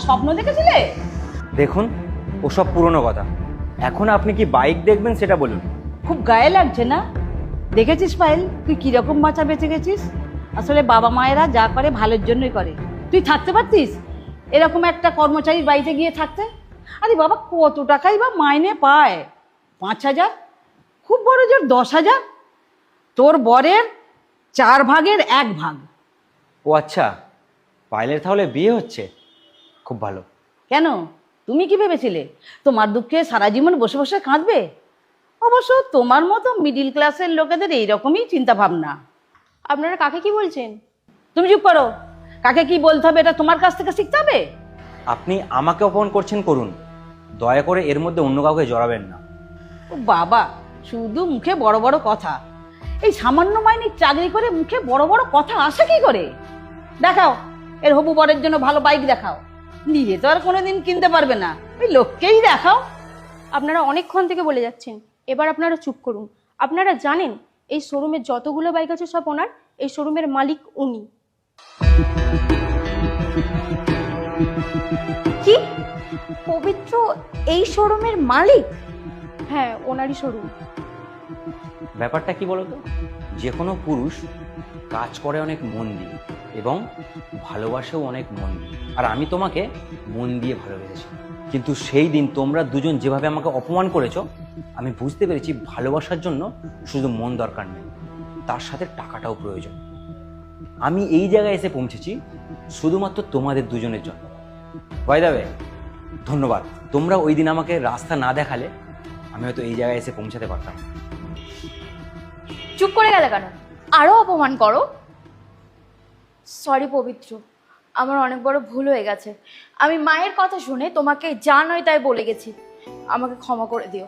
স্বপ্ন দেখেছিলে? দেখুন, ওসব পুরনো কথা। এখন আপনি কি বাইক দেখবেন সেটা বলুন। খুব গায়ে লাগছে না? দেখেছিস পায়েল, তুই কিরকম বাঁচা বেঁচে গেছিস? আসলে বাবা মায়েরা যা করে ভালোর জন্যই করে। তুই থাকতে পারতিস এরকম একটা কর্মচারীর বাড়িতে গিয়ে থাকতে? আরে বাবা, কত টাকাই বা মাইনে পায়? 5,000, খুব বড় জোর 10,000। তোর বরের 4 ভাগের 1 ভাগ। ও আচ্ছা, পায়েলের তাহলে বিয়ে হচ্ছে, খুব ভালো। কেন, তুমি কি ভেবেছিলে তোমার দুঃখে সারা জীবন বসে বসে কাঁদবে? অবশ্য তোমার মতো মিডিল ক্লাসের লোকেদের এইরকমই চিন্তা ভাবনা। আপনারা কাকে কি বলছেন? তুমি চুপ করো। কাকে কি বলতে হবে এটা তোমার কাছ থেকে শিখতে হবে। আপনি আমাকে অপমান করছেন করুন, দয়া করে এর মধ্যে অন্য কাউকে জড়াবেন না। ও বাবা, শুধু মুখে বড় বড় কথা। এই সামান্য মাইনে চাকরি করে মুখে বড় বড় কথা আসে কি করে? দেখাও এর হবু বরের জন্য ভালো বাইক দেখাও। নিজে তো আর কোনোদিন কিনতে পারবে না, ওই লোককেই দেখাও। আপনারা অনেকক্ষণ থেকে বলে যাচ্ছেন, এবার আপনারা চুপ করুন। আপনারা জানেন এই শোরুমে যতগুলো বাইক আছে সব ওনার, এই শোরুমের মালিক উনি। কি? পবিত্র এই শোরুমের মালিক? হ্যাঁ, ওনারই শোরুম। ব্যাপারটা কি বলতো, যে কোনো পুরুষ কাজ করে অনেক মন দিয়ে এবং ভালোবাসেও অনেক মন দিয়ে। আর আমি তোমাকে মন দিয়ে ভালোবেসেছি, কিন্তু সেই দিন তোমরা দুজন যেভাবে আমাকে অপমান করেছো, আমি বুঝতে পেরেছি ভালোবাসার জন্য শুধু মন দরকার নেই, তার সাথে টাকাটাও প্রয়োজন। আমি এই জায়গায় এসে পৌঁছেছি শুধুমাত্র তোমাদের দুজনের জন্য। বাই দ্য ওয়ে, ধন্যবাদ। তোমরা ওই দিন আমাকে রাস্তা না দেখালে আমি হয়তো এই জায়গায় এসে পৌঁছাতে পারতাম। চুপ করে গেলে কেন? আরো অপমান করো। সরি পবিত্র, আমার অনেক বড় ভুল হয়ে গেছে। আমি মায়ের কথা শুনে তোমাকে যা নয় তাই বলে গেছি। আমাকে ক্ষমা করে দিও।